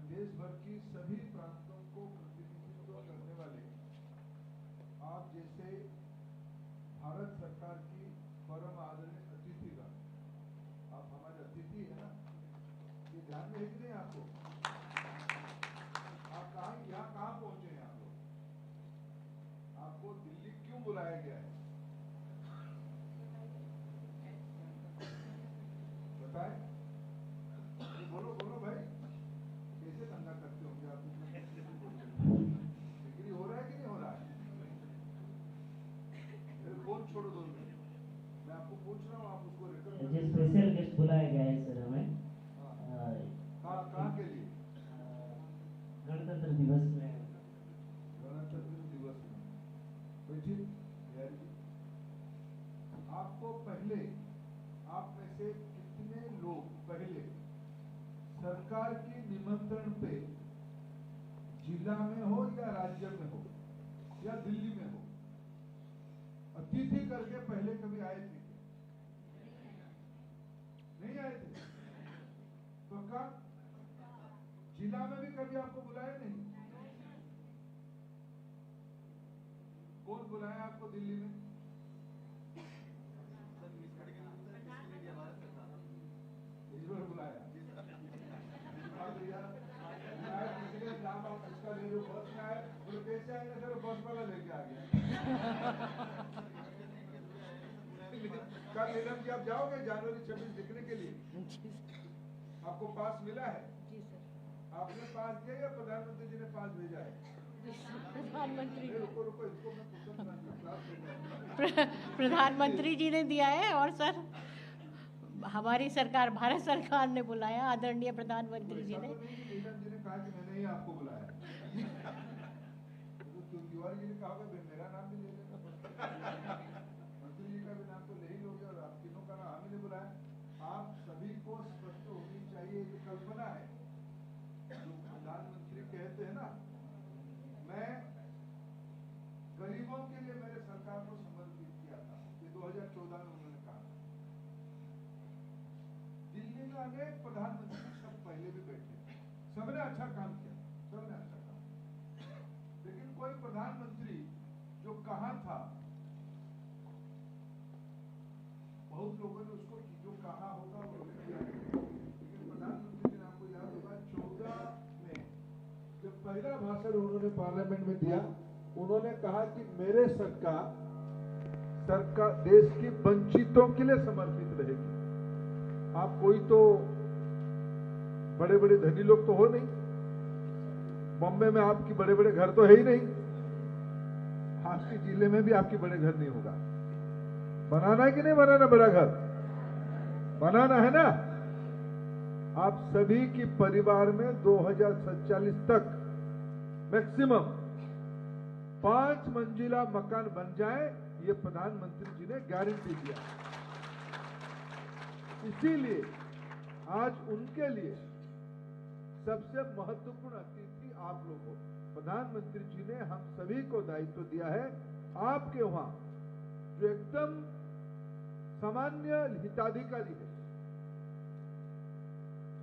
देश भर की सभी प्रांतों को प्रतिनिधित्व करने वाले आप जैसे भारत सरकार की परम आदरणीय अतिथिगण, आप हमारे अतिथि है ना, ये ध्यान में है कि नहीं आपको? आप यहाँ कहाँ पहुंचे हैं आप लोग? आपको दिल्ली क्यों बुलाया गया है बताएं? बोलो बोलो भाई, कैसे धंधा करते होंगे आप? बिक्री हो रहा है कि नहीं हो रहा है? फोन छोड़ो 2 मिनट, मैं आपको पूछ रहा हूँ, आप उसको रिकॉर्ड। जी स्पेशल गेस्ट बुलाया गया है सर हमें। कहाँ के लिए? गणतंत्र दिवस में। गणतंत्र दिवस में बैठिए बिहारी जी। आपको पहले, आप में से कितने लोग पहले सरकार की निमंत्रण पे जिला में हो या राज्य में हो या दिल्ली में हो अतिथि करके पहले कभी आए थे? नहीं आए थे? तो कब? जिला में भी कभी आपको बुलाया नहीं? कौन बुलाया आपको दिल्ली में? ईश्वर बुलाया। इसका ले लो, बस में आए, बोले कैसे आएंगे सर? बस वाला लेके आ गया। कल नीलम जी आप जाओगे जनवरी 26 दिखने के लिए? आपको पास मिला है? जी सर। आपने पास दिया या प्रधानमंत्री जी ने पास भेजा है? प्रधानमंत्री रुको रुको, इसको मैं प्रधानमंत्री जी ने दिया है। और सर हमारी सरकार, भारत सरकार ने बुलाया, आदरणीय प्रधानमंत्री जी ने। नीलम जी ने कहा कि मैंने ही आपको बुलाया। तो तिवारी जी ने कहा मेरा नाम भी ले लेना, मंत्री जी का भी नाम तो ले ही लोगे, और आप तीनों का नाम हमें बुलाया। आप सभी को स्पष्ट होनी चाहिए, ये कल्पना है जो प्रधानमंत्री कहते हैं ना, मैं गरीबों के लिए मेरे सरकार को समर्पित किया था, ये 2014 में उन्होंने कहा। दिल्ली में अनेक प्रधानमंत्री सब पहले भी बैठे, सबने अच्छा काम किया, सबने अच्छा काम, लेकिन कोई प्रधानमंत्री जो कहा था, बहुत लोगों ने उसको जो कहा होगा वो किया, लेकिन प्रधानमंत्री ने आपको याद होगा 14 में जब पहला भाषण उन्होंने पार्लियामेंट में दिया, उन्होंने कहा कि मेरे सरकार देश की वंचितों के लिए समर्पित रहेगी। आप कोई तो बड़े बड़े धनी लोग तो हो नहीं, बॉम्बे में आपकी बड़े बड़े घर तो है ही नहीं, आपके जिले में भी आपकी बड़े घर नहीं होगा। बनाना है कि नहीं बनाना? बड़ा घर बनाना है ना? आप सभी की परिवार में 2047 तक मैक्सिमम 5 मंजिला मकान बन जाए, ये प्रधानमंत्री जी ने गारंटी दिया। इसीलिए आज उनके लिए सबसे महत्वपूर्ण अतिथि आप लोग हो। प्रधानमंत्री जी ने हम सभी को दायित्व दिया है, आपके वहां जो एकदम सामान्य हिताधिकारी है,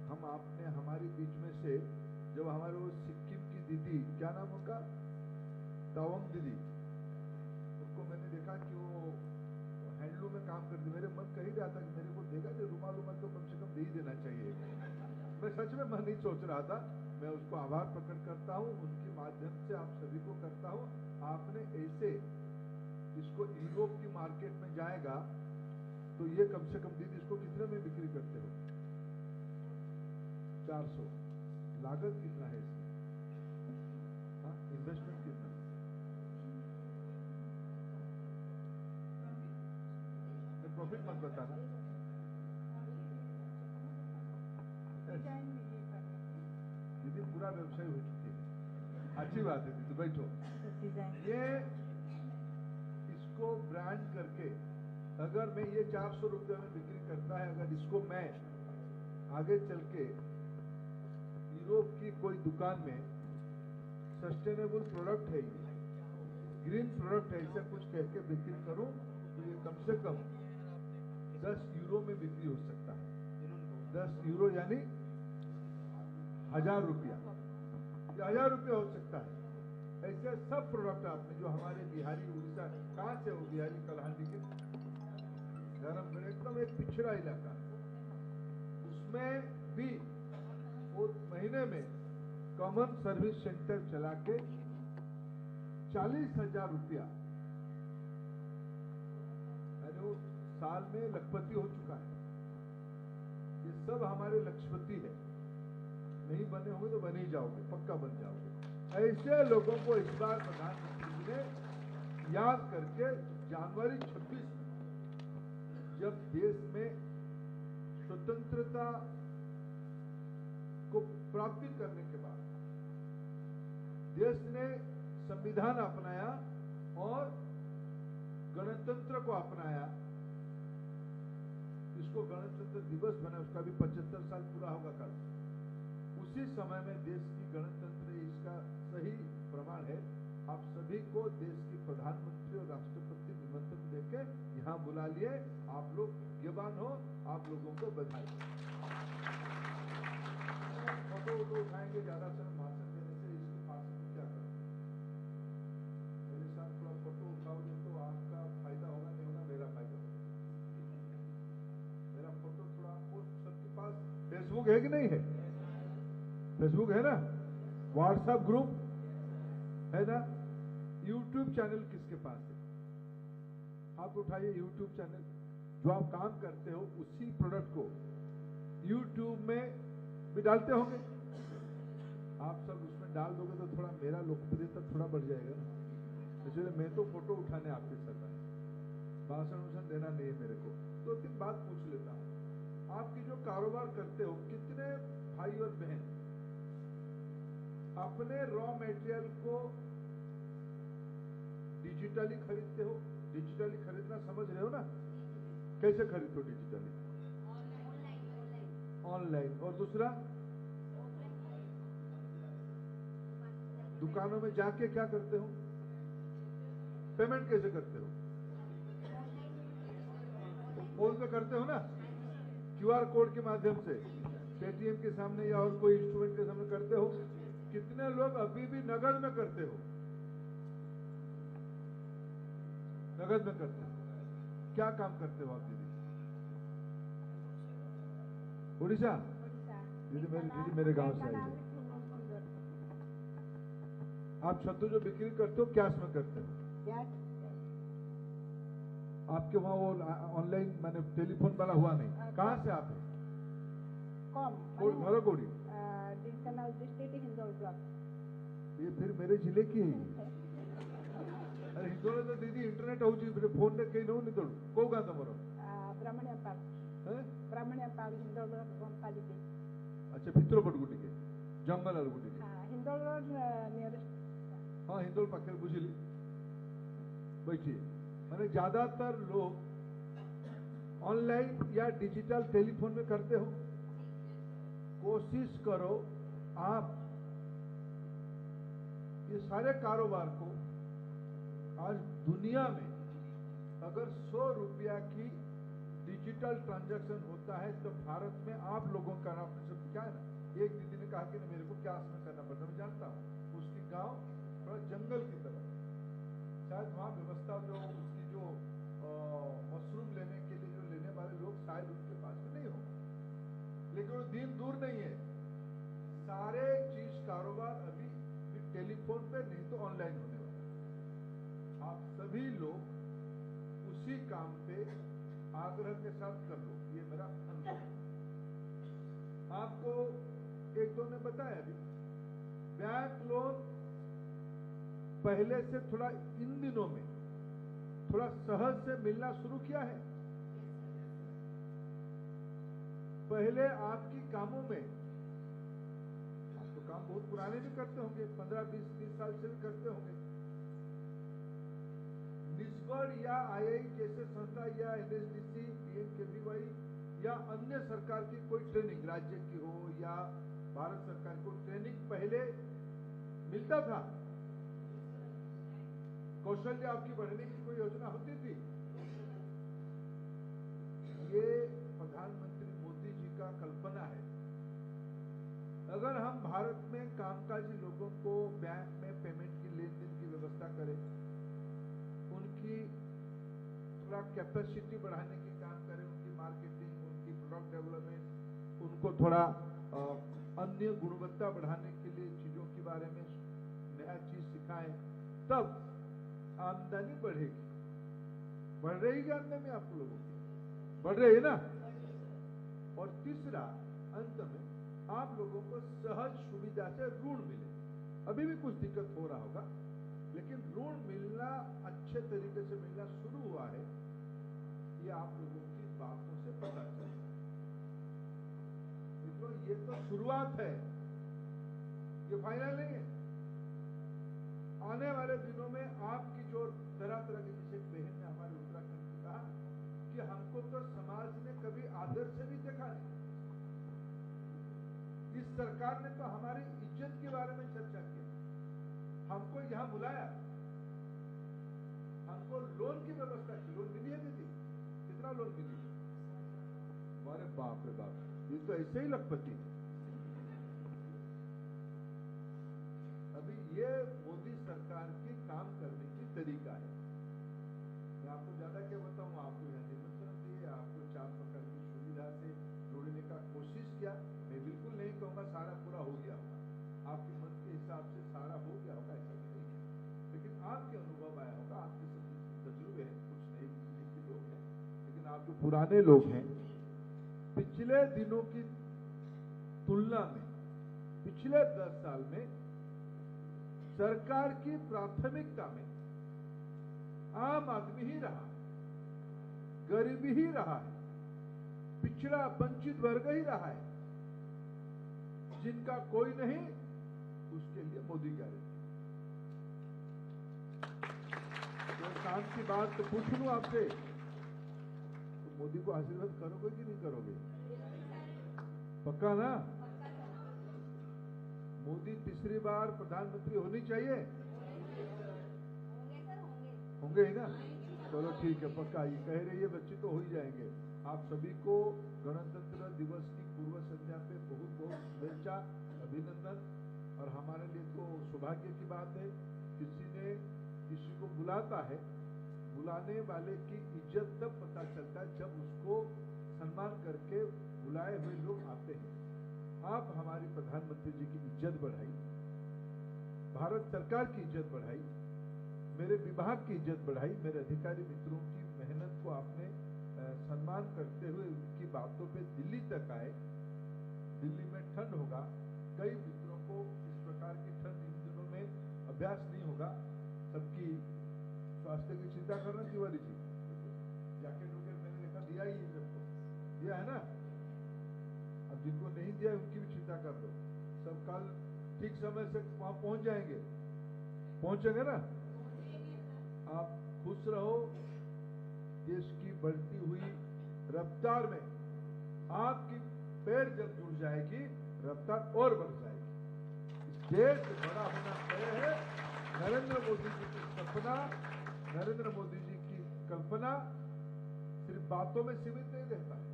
हम आपने हमारे बीच में से जब हमारे वो सिक्किम की दीदी, क्या नाम उनका, तावंग दीदी, उनको मैंने देखा कि वो हैंडलूम में काम करती, मेरे मन कह ही रहा था कि मेरे को देगा जो रुमाल तो कम से कम दे ही देना चाहिए। मैं सच में मन नहीं सोच रहा था, मैं उसको आभार प्रकट करता हूँ, उनके माध्यम से आप सभी को करता हूँ। आपने ऐसे इसको यूरोप की मार्केट में जाएगा तो ये कम से कम दीदी इसको कितने में बिक्री करते हो? 400। लागत कितना है इसकी? हाँ, इन्वेस्टमेंट कितना? प्रॉफिट मत बताना। दीदी पूरा व्यवसाय हो चुकी है, अच्छी बात है दीदी, बैठो। ये इसको ब्रांड करके अगर मैं ये 400 रुपये में बिक्री करता है, अगर इसको मैं आगे चल के यूरोप की कोई दुकान में सस्टेनेबल प्रोडक्ट है, ग्रीन प्रोडक्ट है, ऐसा कुछ कह के बिक्री करूं तो ये कम से कम 10 यूरो में बिक्री हो सकता है। 10 यूरो यानी 1000 रुपया। 1000 रुपये हो सकता है। ऐसे सब प्रोडक्ट आपने जो हमारे बिहारी उड़ीसा कहाँ से हो, बिहारी कलहांडी के धर्मगढ़ एकदम एक पिछड़ा इलाका, उसमें भी वो महीने में कॉमन सर्विस सेंटर चला के 40,000 रुपया, यानी वो साल में लखपति हो चुका है। ये सब हमारे लखपति है, नहीं बने होंगे तो बन ही जाओगे, पक्का बन जाओगे। ऐसे लोगों को इस बार प्रधानमंत्री जी ने याद करके जनवरी 26 में, जब देश में स्वतंत्रता को प्राप्ति करने के बाद देश ने संविधान अपनाया और गणतंत्र को अपनाया, इसको गणतंत्र दिवस बना, उसका भी 75 साल पूरा होगा कल। उसी समय में देश की गणतंत्र, इसका सही प्रमाण है। आप सभी को देश की प्रधानमंत्री और राष्ट्रपति निमंत्रण देके यहाँ बुला लिए। आप लोग भाग्यवान हो, आप लोगों को बधाई। फोटो वोटो उठाएंगे ज्यादा से भाषण देने से, इसके भाषण में क्या करोगे? मेरे साथ थोड़ा फोटो उठाओगे तो आपका फायदा होगा, नहीं होगा मेरा फायदा होगा। मेरा फोटो थोड़ा आपको सबके पास फेसबुक है कि नहीं है? फेसबुक है ना, व्हाट्सएप ग्रुप है ना, यूट्यूब चैनल किसके पास है? हाथ उठाइए। यूट्यूब चैनल जो आप काम करते हो, उसी प्रोडक्ट को यूट्यूब में भी डालते होंगे। आप सब उसमें डाल दोगे तो थोड़ा मेरा लोकप्रियता थोड़ा बढ़ जाएगा ना। इसलिए मैं तो फोटो उठाने आपके साथ आया, भाषण वाषण देना नहीं है मेरे को। 2-3 बात पूछ लेता हूँ। आपकी जो कारोबार करते हो, कितने भाई और बहन अपने रॉ मटेरियल को डिजिटली खरीदते हो? डिजिटली खरीदना समझ रहे हो ना? कैसे खरीदते हो डिजिटली? ऑनलाइन। और दूसरा, दुकानों में जाके क्या करते हो? पेमेंट कैसे करते हो? फोन पे करते हो ना, क्यूआर कोड के माध्यम से, पेटीएम के सामने या और कोई इंस्ट्रूमेंट के सामने करते हो। कितने लोग अभी भी नगद में करते हो? नगद में करते हो। क्या काम करते हो आप दीदी? उड़ीसा? दीदी मेरे गांव से आई है। आप छत्तू जो बिक्री करते हो कैश में करते हो? आपके वहाँ वो ऑनलाइन मैंने टेलीफोन वाला हुआ नहीं। कहाँ से आप हैं? घरोकोड़ी। ये फिर मेरे जिले की है। अरे हिंदोले तो दीदी इंटरनेट होची, फोन ने कहीं नहीं तोड़ू। को गाँ तमरो? ब्राह्मणियापाल हिंदोल पालिके। अच्छा, भित्रोपटगुटी के जंगल अलगुटी के। हिंदोल नियरेस्ट। हाँ, हिंदोल पाखे बुझिली। बैठिए। मैंने ज्यादातर लोग ऑनलाइन या डिजिटल टेलीफोन में करते हो। कोशिश करो आप ये सारे कारोबार को, आज दुनिया में अगर 100 रुपया की डिजिटल ट्रांजैक्शन होता है तो भारत में आप लोगों का नाम क्या है ना, एक दीदी ने कहा कि ना मेरे को क्या में करना पड़ता, मैं जानता हूँ। उसकी गांव थोड़ा जंगल की तरफ, शायद वहाँ व्यवस्था जो उसकी जो मशरूम लेने के लिए जो लेने वाले लोग शायद उनके पास में नहीं हो, लेकिन वो दिन दूर नहीं है। सारे चीज कारोबार अभी टेलीफोन पे नहीं तो ऑनलाइन होने वाला। आप सभी लोग उसी काम पे आग्रह के साथ कर लो, ये मेरा अनुभव। आपको एक दो ने बताया अभी, बैंक लोन पहले से थोड़ा इन दिनों में थोड़ा सहज से मिलना शुरू किया है। पहले आपकी कामों में, आप तो काम बहुत पुराने भी करते होंगे, 15-20 साल से भी करते होंगे। निस्बड़ या आई जैसे संस्था या एनएसडीसी, पीएमकेवीवाई या अन्य सरकार की कोई ट्रेनिंग, राज्य की हो या भारत सरकार को ट्रेनिंग पहले मिलता था। कौशल्य आपकी बढ़ने की कोई योजना होती थी। ये प्रधानमंत्री मोदी जी का कल्पना है। अगर हम भारत में कामकाजी लोगों को बैंक में पेमेंट की लेन देन की व्यवस्था करें, उनकी थोड़ा कैपेसिटी बढ़ाने की काम करें, उनकी मार्केटिंग, उनकी प्रोडक्ट डेवलपमेंट, उनको थोड़ा अन्य गुणवत्ता बढ़ाने के लिए चीजों के बारे में नया चीज सिखाएं, तब आमदनी बढ़ेगी। बढ़ रही है आमदनी आप लोगों की? बढ़ रही है ना? और तीसरा, अंत में आप लोगों को सहज सुविधा से ऋण मिले। अभी भी कुछ दिक्कत हो रहा होगा, लेकिन ऋण मिलना अच्छे तरीके से मिलना शुरू हुआ है, ये आप लोगों की बातों से पता चलता है। मित्रों, ये तो शुरुआत है, ये फाइनल नहीं है। आने वाले दिनों में आपकी जो तरह तरह की, जैसे बहन ने हमारे उत्तराखंड में कहा कि हमको तो समाज ने कभी आदर से भी देखा नहीं, इस सरकार ने तो हमारी इज्जत के बारे में चर्चा की, हमको यहां बुलाया, हमको लोन की व्यवस्था की। लोन मिली है दीदी? कितना लोन मिली? अरे बाप रे बाप, ये तो ऐसे ही लखपति। अभी ये मोदी सरकार के काम करने की तरीका है। मैं आपको ज्यादा क्या बताऊं, आपको यहाँ निमंत्रण दिए, आपको 4 प्रकार की सुविधा से जोड़ने का कोशिश किया। मैं बिल्कुल नहीं कहूंगा सारा पूरा हो गया होगा, आपके मन के हिसाब से सारा हो गया होगा, ऐसा भी नहीं है, लेकिन आपके अनुभव आया होगा, आपके सब तजुर्बे हैं, कुछ नए पीढ़ी के लोग हैं, लेकिन आप जो पुराने लोग हैं, पिछले दिनों की तुलना में पिछले 10 साल में सरकार की प्राथमिकता में आम आदमी ही रहा, गरीबी ही रहा है, पिछड़ा वंचित वर्ग ही रहा है। जिनका कोई नहीं, उसके लिए मोदी गारंटी। तो काम की बात तो पूछ लूं आपसे, तो मोदी को आशीर्वाद करोगे कि नहीं करोगे? पक्का ना? मोदी तीसरी बार प्रधानमंत्री होनी चाहिए? होंगे ही ना? चलो ठीक है, पक्का। ये कह रही है बच्ची तो हो ही जाएंगे। आप सभी को गणतंत्र दिवस की पूर्व संध्या पे बहुत बहुत शुभेच्छा, अभिनंदन। और हमारे लिए तो सौभाग्य की बात है, किसी ने किसी को बुलाता है, बुलाने वाले की इज्जत तब पता चलता है जब उसको सम्मान करके बुलाए हुए लोग आते हैं। आप हमारी प्रधानमंत्री जी की इज्जत बढ़ाई, भारत सरकार की इज्जत बढ़ाई, मेरे विभाग की इज्जत बढ़ाई, मेरे अधिकारी मित्रों की मेहनत को आपने सम्मान करते हुए उनकी बातों पे दिल्ली तक आए। दिल्ली में ठंड होगा, कई मित्रों को इस प्रकार की ठंड इन दिनों में अभ्यास नहीं होगा। सबकी स्वास्थ्य की चिंता करना तिवारी जी, जैकेट वगैरह मैंने देखा दिया ही है, सबको दिया है ना? अब जिनको नहीं दिया उनकी भी चिंता कर दो, सब कल ठीक समय से वहां पहुंच जाएंगे। पहुंचेंगे ना? आप खुश रहो। देश की बढ़ती हुई रफ्तार में आपकी पैर जब जुड़ जाएगी, रफ्तार और बढ़ जाएगी। इस देश बड़ा होना तय है। नरेंद्र मोदी जी की सपना, नरेंद्र मोदी जी की कल्पना सिर्फ बातों में सीमित नहीं रहता है,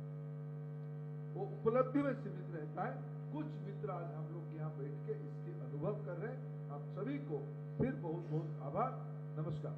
वो उपलब्धि में सीमित रहता है। कुछ मित्र आज हम लोग यहाँ बैठ के इसके अनुभव कर रहे हैं। आप सभी को फिर बहुत बहुत आभार, नमस्कार।